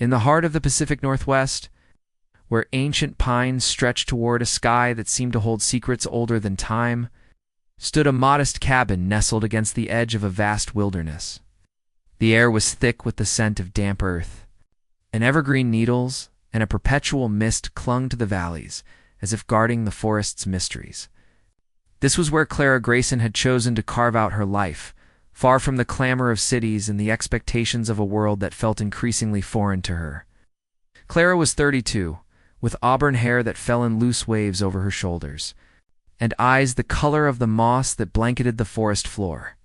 In the heart of the Pacific Northwest, where ancient pines stretched toward a sky that seemed to hold secrets older than time, stood a modest cabin nestled against the edge of a vast wilderness. The air was thick with the scent of damp earth, and evergreen needles and a perpetual mist clung to the valleys, as if guarding the forest's mysteries. This was where Clara Grayson had chosen to carve out her life, far from the clamor of cities and the expectations of a world that felt increasingly foreign to her. Clara was 32, with auburn hair that fell in loose waves over her shoulders, and eyes the color of the moss that blanketed the forest floor.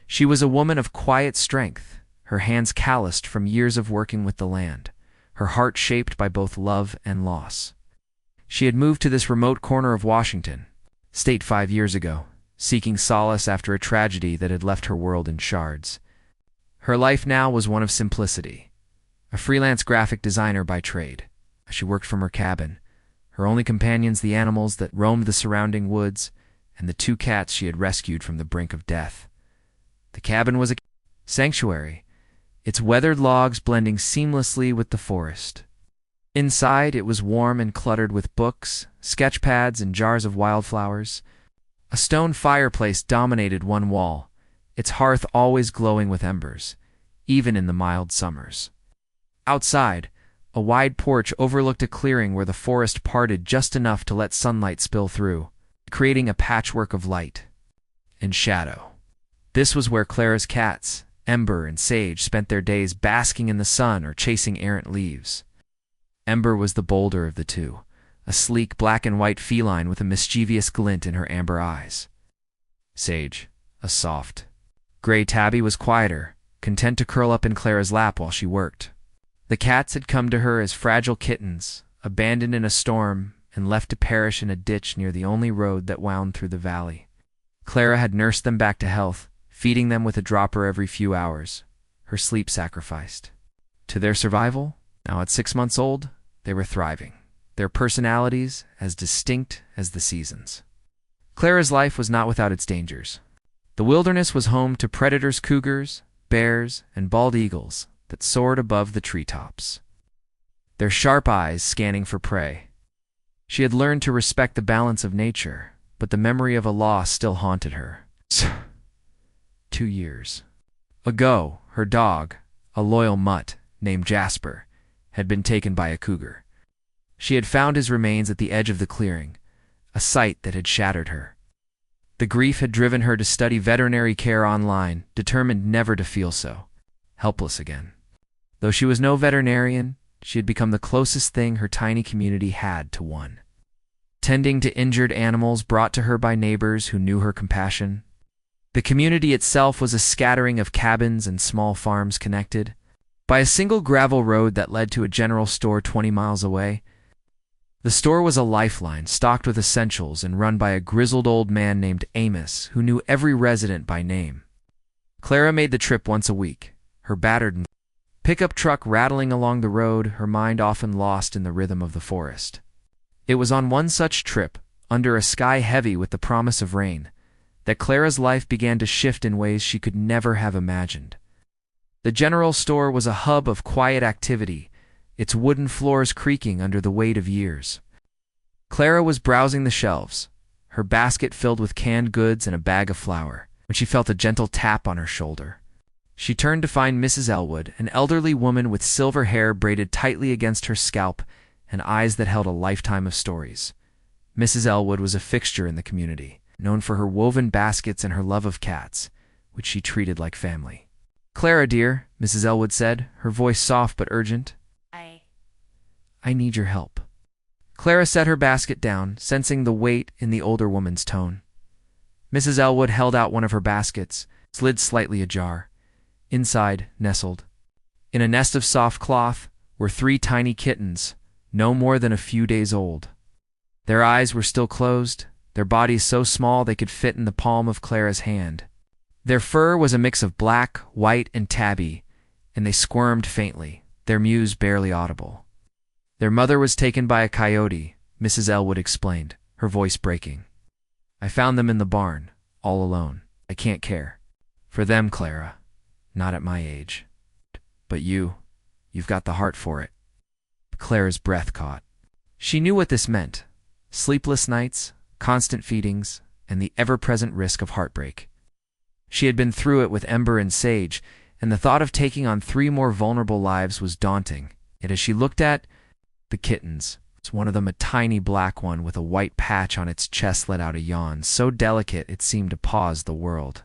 She was a woman of quiet strength, her hands calloused from years of working with the land, her heart shaped by both love and loss. She had moved to this remote corner of Washington state 5 years ago, seeking solace after a tragedy that had left her world in shards. Her life now was one of simplicity. A freelance graphic designer by trade, she worked from her cabin, her only companions the animals that roamed the surrounding woods and the 2 cats she had rescued from the brink of death. The cabin was a sanctuary, its weathered logs blending seamlessly with the forest. Inside, it was warm and cluttered with books, sketch pads, and jars of wildflowers. A stone fireplace dominated one wall, its hearth always glowing with embers, even in the mild summers. Outside, a wide porch overlooked a clearing where the forest parted just enough to let sunlight spill through, creating a patchwork of light and shadow. This was where Clara's cats, Ember and Sage, spent their days basking in the sun or chasing errant leaves. Ember was the bolder of the two, a sleek black and white feline with a mischievous glint in her amber eyes. Sage, a soft, gray tabby, was quieter, content to curl up in Clara's lap while she worked. The cats had come to her as fragile kittens, abandoned in a storm and left to perish in a ditch near the only road that wound through the valley. Clara had nursed them back to health, feeding them with a dropper every few hours, her sleep sacrificed. To their survival, now at 6 months old, they were thriving, their personalities as distinct as the seasons. Clara's life was not without its dangers. The wilderness was home to predators, cougars, bears, and bald eagles that soared above the treetops, their sharp eyes scanning for prey. She had learned to respect the balance of nature, but the memory of a loss still haunted her. 2 years ago, her dog, a loyal mutt named Jasper, had been taken by a cougar. She had found his remains at the edge of the clearing, a sight that had shattered her. The grief had driven her to study veterinary care online, determined never to feel so helpless again. Though she was no veterinarian, she had become the closest thing her tiny community had to one. Tending to injured animals brought to her by neighbors who knew her compassion. The community itself was a scattering of cabins and small farms connected by a single gravel road that led to a general store 20 miles away. The store was a lifeline, stocked with essentials and run by a grizzled old man named Amos, who knew every resident by name. Clara made the trip once a week, her battered pickup truck rattling along the road, her mind often lost in the rhythm of the forest. It was on one such trip, under a sky heavy with the promise of rain, that Clara's life began to shift in ways she could never have imagined. The general store was a hub of quiet activity, its wooden floors creaking under the weight of years. Clara was browsing the shelves, her basket filled with canned goods and a bag of flour, when she felt a gentle tap on her shoulder. She turned to find Mrs. Elwood, an elderly woman with silver hair braided tightly against her scalp and eyes that held a lifetime of stories. Mrs. Elwood was a fixture in the community, known for her woven baskets and her love of cats, which she treated like family. "Clara, dear," Mrs. Elwood said, her voice soft but urgent. I need your help." Clara set her basket down, sensing the weight in the older woman's tone. Mrs. Elwood held out one of her baskets, its lid slightly ajar. Inside, nestled, in a nest of soft cloth, were 3 tiny kittens, no more than a few days old. Their eyes were still closed, their bodies so small they could fit in the palm of Clara's hand. Their fur was a mix of black, white, and tabby, and they squirmed faintly, their mews barely audible. Their mother was taken by a coyote, Mrs. Elwood explained, her voice breaking. I found them in the barn, all alone. I can't care for them, Clara. Not at my age. But you, You've got the heart for it." Clara's breath caught. She knew what this meant: sleepless nights, constant feedings, and the ever-present risk of heartbreak. She had been through it with Ember and Sage, and the thought of taking on 3 more vulnerable lives was daunting. Yet as she looked at the kittens, one of them, a tiny black one with a white patch on its chest, let out a yawn, so delicate it seemed to pause the world.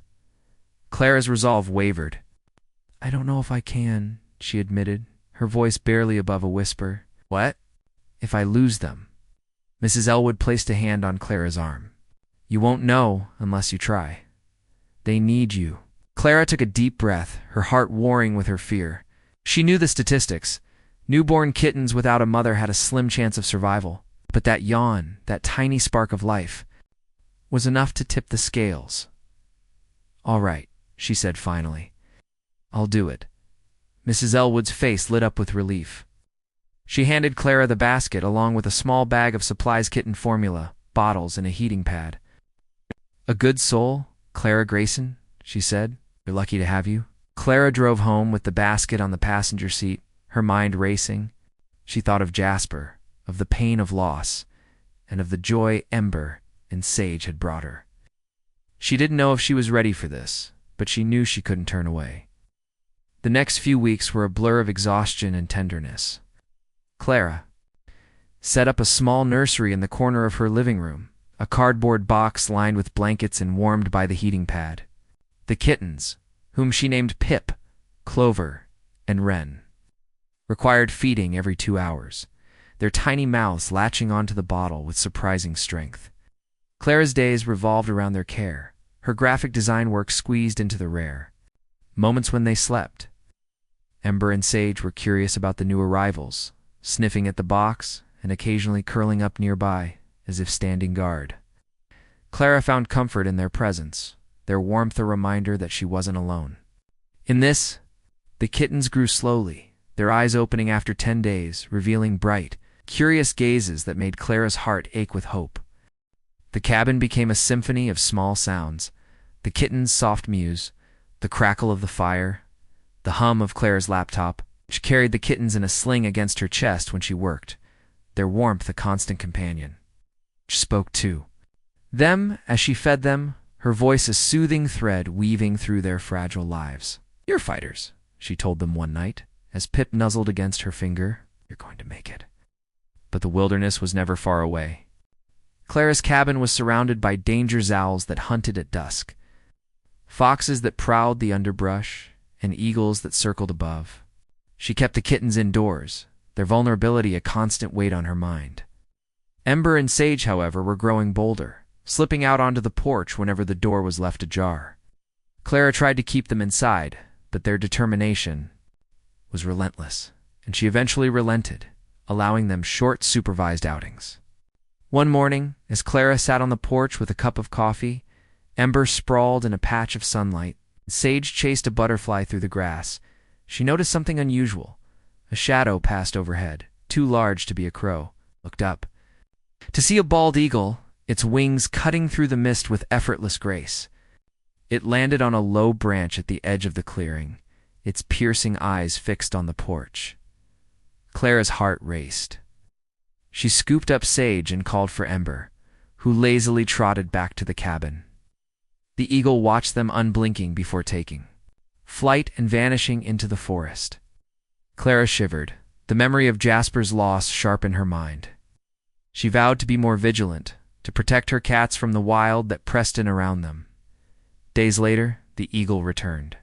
Clara's resolve wavered. "I don't know if I can," she admitted, her voice barely above a whisper. "What? If I lose them?" Mrs. Elwood placed a hand on Clara's arm. "You won't know unless you try. They need you." Clara took a deep breath, her heart warring with her fear. She knew the statistics. Newborn kittens without a mother had a slim chance of survival. But that yawn, that tiny spark of life, was enough to tip the scales. "All right," she said finally. "I'll do it." Mrs. Elwood's face lit up with relief. She handed Clara the basket along with a small bag of supplies, kitten formula, bottles, and a heating pad. "A good soul, Clara Grayson," she said. "We're lucky to have you." Clara drove home with the basket on the passenger seat, her mind racing. She thought of Jasper, of the pain of loss, and of the joy Ember and Sage had brought her. She didn't know if she was ready for this, but she knew she couldn't turn away. The next few weeks were a blur of exhaustion and tenderness. Clara set up a small nursery in the corner of her living room, a cardboard box lined with blankets and warmed by the heating pad. The kittens, whom she named Pip, Clover, and Wren, required feeding every 2 hours, their tiny mouths latching onto the bottle with surprising strength. Clara's days revolved around their care, her graphic design work squeezed into the rare moments when they slept. Ember and Sage were curious about the new arrivals, sniffing at the box and occasionally curling up nearby as if standing guard. Clara found comfort in their presence, their warmth a reminder that she wasn't alone. In this, the kittens grew slowly, their eyes opening after 10 days, revealing bright, curious gazes that made Clara's heart ache with hope. The cabin became a symphony of small sounds: the kittens' soft mews, the crackle of the fire, the hum of Clara's laptop. She carried the kittens in a sling against her chest when she worked, their warmth a constant companion. She spoke too. Them, as she fed them, her voice a soothing thread weaving through their fragile lives. "You're fighters," she told them one night, as Pip nuzzled against her finger. "You're going to make it." But the wilderness was never far away. Clara's cabin was surrounded by danger owls that hunted at dusk, foxes that prowled the underbrush, and eagles that circled above. She kept the kittens indoors, their vulnerability a constant weight on her mind. Ember and Sage, however, were growing bolder, slipping out onto the porch whenever the door was left ajar. Clara tried to keep them inside, but their determination was relentless, and she eventually relented, allowing them short, supervised outings. One morning, as Clara sat on the porch with a cup of coffee, Ember sprawled in a patch of sunlight, and Sage chased a butterfly through the grass, she noticed something unusual. A shadow passed overhead, too large to be a crow. Looked up to see a bald eagle, its wings cutting through the mist with effortless grace. It landed on a low branch at the edge of the clearing, its piercing eyes fixed on the porch. Clara's heart raced. She scooped up Sage and called for Ember, who lazily trotted back to the cabin. The eagle watched them unblinking before taking flight and vanishing into the forest. Clara shivered. The memory of Jasper's loss sharpened her mind. She vowed to be more vigilant, to protect her cats from the wild that pressed in around them. Days later, the eagle returned.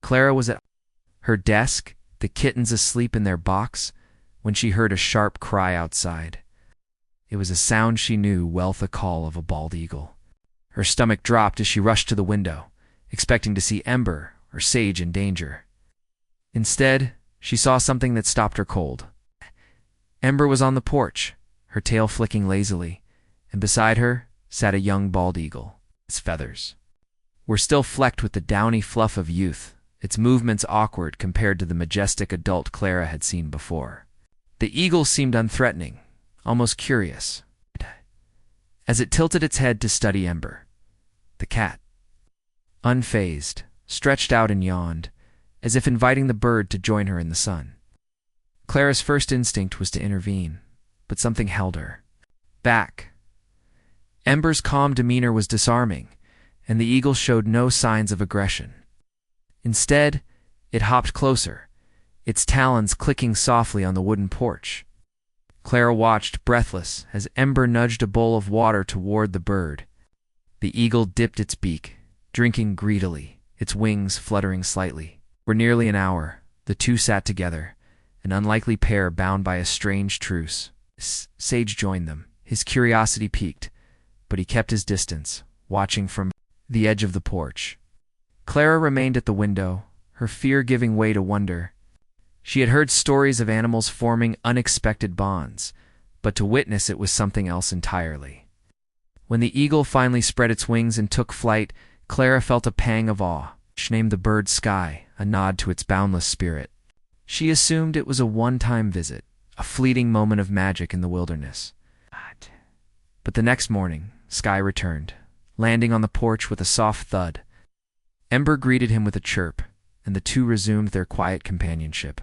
Clara was at her desk, the kittens asleep in their box, when she heard a sharp cry outside. It was a sound she knew well, the call of a bald eagle. Her stomach dropped as she rushed to the window, expecting to see Ember or Sage in danger. Instead, she saw something that stopped her cold. Ember was on the porch, her tail flicking lazily, and beside her sat a young bald eagle. Its feathers were still flecked with the downy fluff of youth, its movements awkward compared to the majestic adult Clara had seen before. The eagle seemed unthreatening, almost curious, as it tilted its head to study Ember. The cat, unfazed, stretched out and yawned, as if inviting the bird to join her in the sun. Clara's first instinct was to intervene, but something held her back. Ember's calm demeanor was disarming, and the eagle showed no signs of aggression. Instead, it hopped closer, its talons clicking softly on the wooden porch. Clara watched, breathless, as Ember nudged a bowl of water toward the bird. The eagle dipped its beak, drinking greedily, its wings fluttering slightly. For nearly an hour, the two sat together, an unlikely pair bound by a strange truce. Sage joined them, his curiosity piqued, but he kept his distance, watching from the edge of the porch. Clara remained at the window, her fear giving way to wonder. She had heard stories of animals forming unexpected bonds, but to witness it was something else entirely. When the eagle finally spread its wings and took flight, Clara felt a pang of awe. She named the bird Sky, a nod to its boundless spirit. She assumed it was a one-time visit, a fleeting moment of magic in the wilderness. But the next morning, Sky returned, landing on the porch with a soft thud. Ember greeted him with a chirp, and the two resumed their quiet companionship.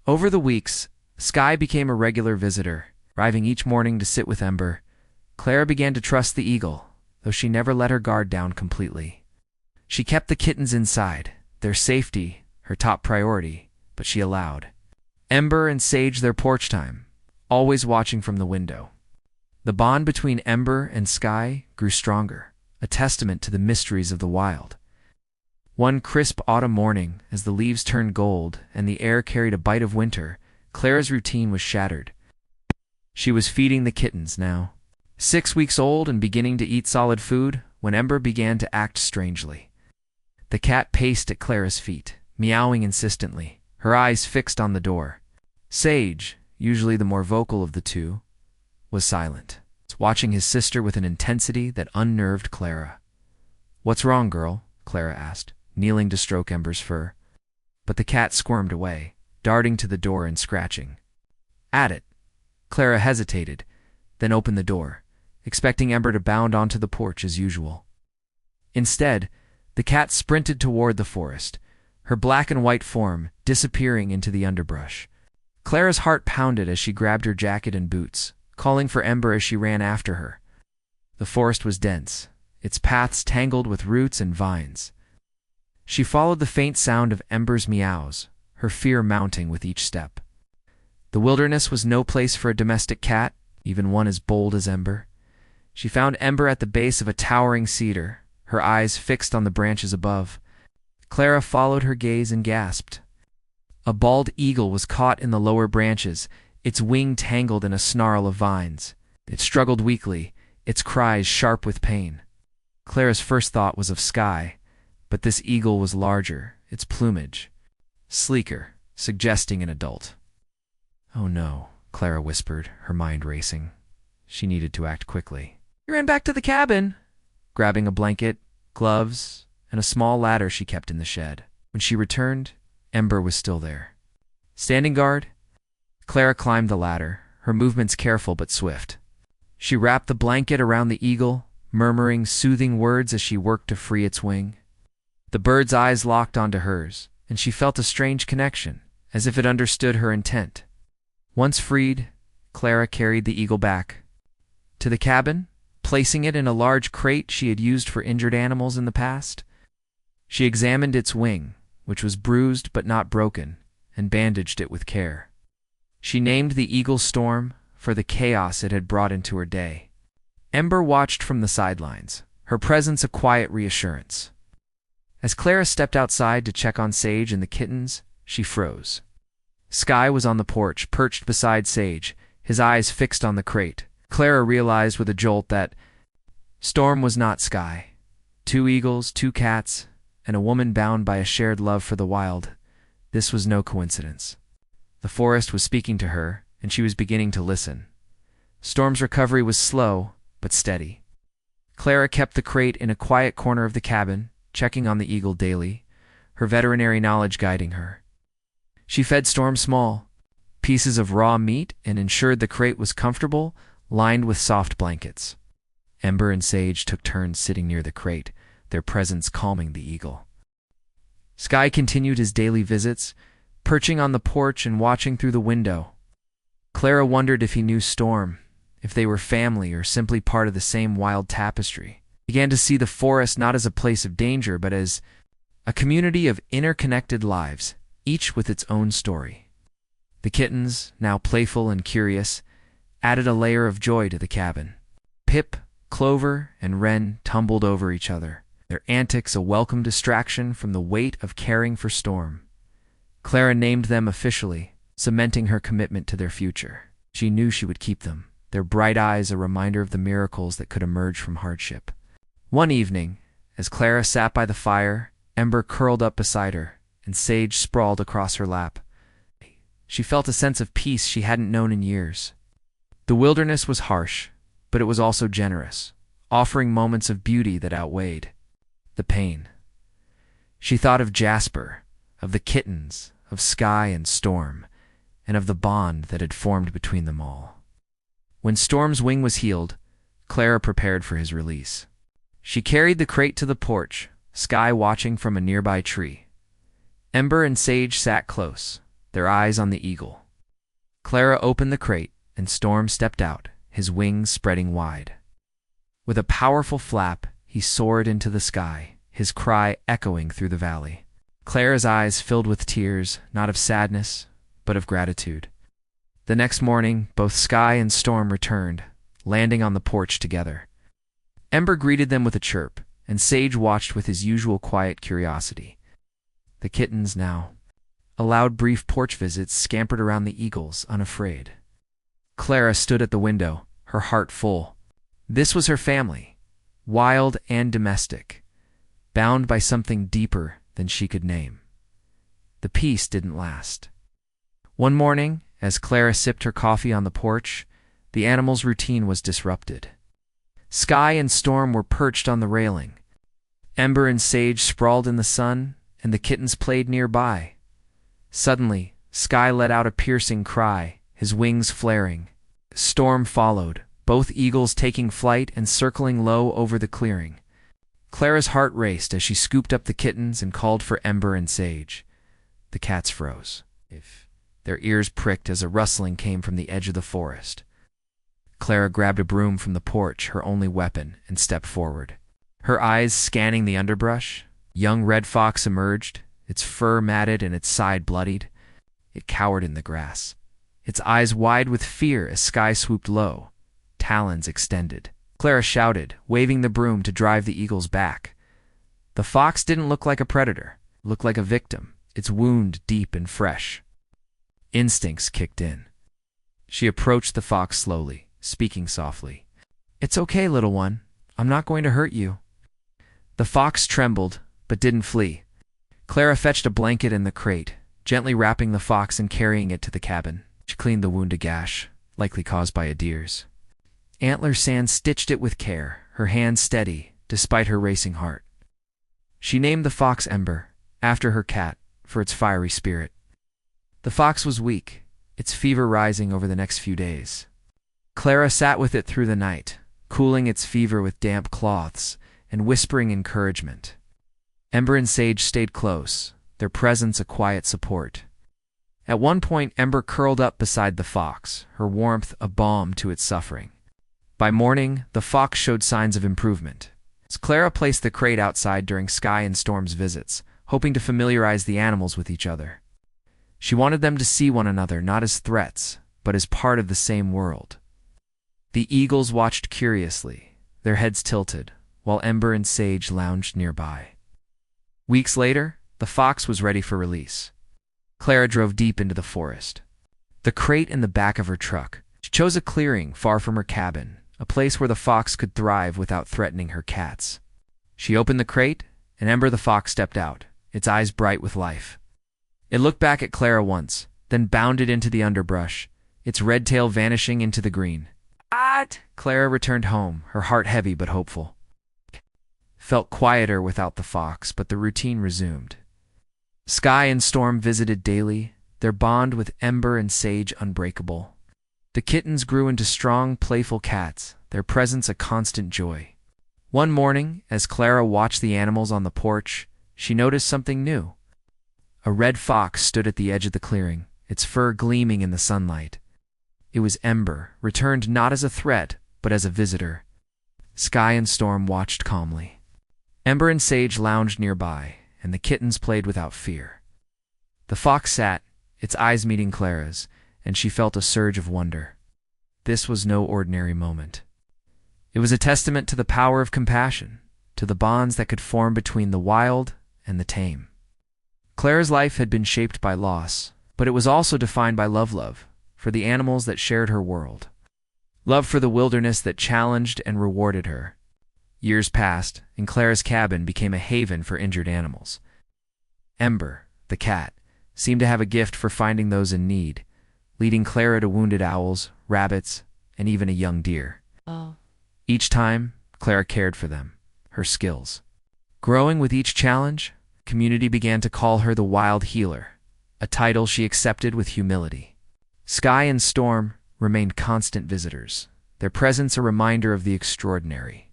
Over the weeks, Sky became a regular visitor, arriving each morning to sit with Ember. Clara began to trust the eagle, though she never let her guard down completely. She kept the kittens inside, their safety her top priority, but she allowed Ember and Sage their porch time, always watching from the window. The bond between Ember and Sky grew stronger, a testament to the mysteries of the wild. One crisp autumn morning, as the leaves turned gold and the air carried a bite of winter, Clara's routine was shattered. She was feeding the kittens now, 6 weeks old and beginning to eat solid food, when Ember began to act strangely. The cat paced at Clara's feet, meowing insistently, her eyes fixed on the door. Sage, usually the more vocal of the two, was silent, watching his sister with an intensity that unnerved Clara. "What's wrong, girl?" Clara asked, kneeling to stroke Ember's fur. But the cat squirmed away, darting to the door and scratching at it. Clara hesitated, then opened the door, expecting Ember to bound onto the porch as usual. Instead, the cat sprinted toward the forest, her black and white form disappearing into the underbrush. Clara's heart pounded as she grabbed her jacket and boots, calling for Ember as she ran after her. The forest was dense, its paths tangled with roots and vines. She followed the faint sound of Ember's meows, her fear mounting with each step. The wilderness was no place for a domestic cat, even one as bold as Ember. She found Ember at the base of a towering cedar, her eyes fixed on the branches above. Clara followed her gaze and gasped. A bald eagle was caught in the lower branches, its wing tangled in a snarl of vines. It struggled weakly, its cries sharp with pain. Clara's first thought was of Sky, but this eagle was larger, its plumage sleeker, suggesting an adult. "Oh no," Clara whispered, her mind racing. She needed to act quickly. She ran back to the cabin, grabbing a blanket, gloves, and a small ladder she kept in the shed. When she returned, Ember was still there. Standing guard, Clara climbed the ladder, her movements careful but swift. She wrapped the blanket around the eagle, murmuring soothing words as she worked to free its wing. The bird's eyes locked onto hers, and she felt a strange connection, as if it understood her intent. Once freed, Clara carried the eagle back to the cabin, placing it in a large crate she had used for injured animals in the past. She examined its wing, which was bruised but not broken, and bandaged it with care. She named the eagle Storm for the chaos it had brought into her day. Ember watched from the sidelines, her presence a quiet reassurance. As Clara stepped outside to check on Sage and the kittens, she froze. Sky was on the porch, perched beside Sage, his eyes fixed on the crate. Clara realized with a jolt that Storm was not Sky. 2 eagles, 2 cats, and a woman bound by a shared love for the wild. This was no coincidence. The forest was speaking to her, and she was beginning to listen. Storm's recovery was slow, but steady. Clara kept the crate in a quiet corner of the cabin, checking on the eagle daily, her veterinary knowledge guiding her. She fed Storm small pieces of raw meat and ensured the crate was comfortable, lined with soft blankets. Ember and Sage took turns sitting near the crate, their presence calming the eagle. Sky continued his daily visits, perching on the porch and watching through the window. Clara wondered if he knew Storm, if they were family or simply part of the same wild tapestry. He began to see the forest not as a place of danger, but as a community of interconnected lives, each with its own story. The kittens, now playful and curious, added a layer of joy to the cabin. Pip, Clover, and Wren tumbled over each other, their antics a welcome distraction from the weight of caring for Storm. Clara named them officially, cementing her commitment to their future. She knew she would keep them, their bright eyes a reminder of the miracles that could emerge from hardship. One evening, as Clara sat by the fire, Ember curled up beside her, and Sage sprawled across her lap. She felt a sense of peace she hadn't known in years. The wilderness was harsh, but it was also generous, offering moments of beauty that outweighed the pain. She thought of Jasper, of the kittens, of Sky and Storm, and of the bond that had formed between them all. When Storm's wing was healed, Clara prepared for his release. She carried the crate to the porch, Sky watching from a nearby tree. Ember and Sage sat close, their eyes on the eagle. Clara opened the crate, and Storm stepped out, his wings spreading wide. With a powerful flap, he soared into the sky, his cry echoing through the valley. Clara's eyes filled with tears, not of sadness, but of gratitude. The next morning, both Sky and Storm returned, landing on the porch together. Ember greeted them with a chirp, and Sage watched with his usual quiet curiosity. The kittens now, allowed brief porch visits, scampered around the eagles, unafraid. Clara stood at the window, her heart full. This was her family, wild and domestic, bound by something deeper than she could name. The peace didn't last. One morning, as Clara sipped her coffee on the porch, the animals' routine was disrupted. Sky and Storm were perched on the railing. Ember and Sage sprawled in the sun, and the kittens played nearby. Suddenly, Sky let out a piercing cry, his wings flaring. Storm followed, both eagles taking flight and circling low over the clearing. Clara's heart raced as she scooped up the kittens and called for Ember and Sage. The cats froze. Their ears pricked as a rustling came from the edge of the forest. Clara grabbed a broom from the porch, her only weapon, and stepped forward. Her eyes scanning the underbrush, young red fox emerged, its fur matted and its side bloodied. It cowered in the grass, its eyes wide with fear as Sky swooped low, talons extended. Clara shouted, waving the broom to drive the eagles back. The fox didn't look like a predator, it looked like a victim, its wound deep and fresh. Instincts kicked in. She approached the fox slowly, speaking softly. "It's okay, little one. I'm not going to hurt you." The fox trembled, but didn't flee. Clara fetched a blanket and the crate, gently wrapping the fox and carrying it to the cabin. She cleaned the wound, a gash, likely caused by a deer's. Antler Sand stitched it with care, her hand steady, despite her racing heart. She named the fox Ember, after her cat, for its fiery spirit. The fox was weak, its fever rising over the next few days. Clara sat with it through the night, cooling its fever with damp cloths and whispering encouragement. Ember and Sage stayed close, their presence a quiet support. At one point, Ember curled up beside the fox, her warmth a balm to its suffering. By morning, the fox showed signs of improvement. As Clara placed the crate outside during Sky and Storm's visits, hoping to familiarize the animals with each other. She wanted them to see one another not as threats, but as part of the same world. The eagles watched curiously, their heads tilted, while Ember and Sage lounged nearby. Weeks later, the fox was ready for release. Clara drove deep into the forest. The crate in the back of her truck. She chose a clearing far from her cabin, a place where the fox could thrive without threatening her cats. She opened the crate, and Ember the fox stepped out, its eyes bright with life. It looked back at Clara once, then bounded into the underbrush, its red tail vanishing into the green. Clara returned home, her heart heavy but hopeful. Felt quieter without the fox, but the routine resumed. Sky and Storm visited daily, their bond with Ember and Sage unbreakable. The kittens grew into strong, playful cats, their presence a constant joy. One morning, as Clara watched the animals on the porch, she noticed something new. A red fox stood at the edge of the clearing, its fur gleaming in the sunlight. It was Ember, returned not as a threat, but as a visitor. Sky and Storm watched calmly. Ember and Sage lounged nearby, and the kittens played without fear. The fox sat, its eyes meeting Clara's, and she felt a surge of wonder. This was no ordinary moment. It was a testament to the power of compassion, to the bonds that could form between the wild and the tame. Clara's life had been shaped by loss, but it was also defined by love for the animals that shared her world. Love for the wilderness that challenged and rewarded her. Years passed, and Clara's cabin became a haven for injured animals. Ember, the cat, seemed to have a gift for finding those in need, leading Clara to wounded owls, rabbits, and even a young deer. Each time, Clara cared for them, her skills. Growing with each challenge, community began to call her the Wild Healer, a title she accepted with humility. Sky and Storm remained constant visitors, their presence a reminder of the extraordinary.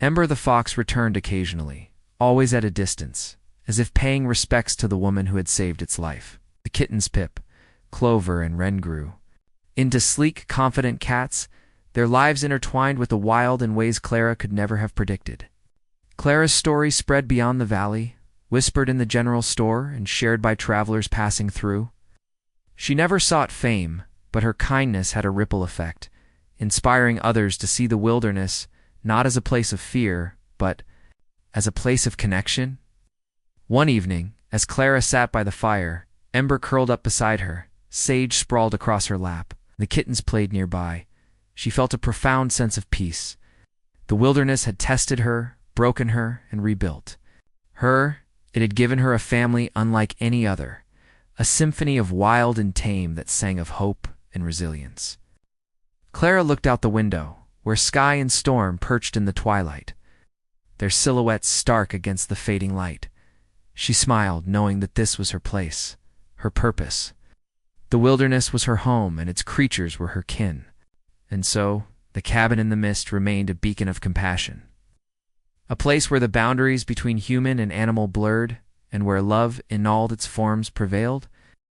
Ember the fox returned occasionally, always at a distance, as if paying respects to the woman who had saved its life. The kittens Pip, Clover, and Wren grew into sleek, confident cats, their lives intertwined with the wild in ways Clara could never have predicted. Clara's story spread beyond the valley, whispered in the general store and shared by travelers passing through. She never sought fame, but her kindness had a ripple effect, inspiring others to see the wilderness not as a place of fear, but as a place of connection. One evening, as Clara sat by the fire, Ember curled up beside her, Sage sprawled across her lap. The kittens played nearby. She felt a profound sense of peace. The wilderness had tested her, broken her, and rebuilt. It had given her a family unlike any other, a symphony of wild and tame that sang of hope and resilience. Clara looked out the window, where Sky and Storm perched in the twilight, their silhouettes stark against the fading light. She smiled, knowing that this was her place, her purpose. The wilderness was her home, and its creatures were her kin. And so, the cabin in the mist remained a beacon of compassion. A place where the boundaries between human and animal blurred, and where love in all its forms prevailed.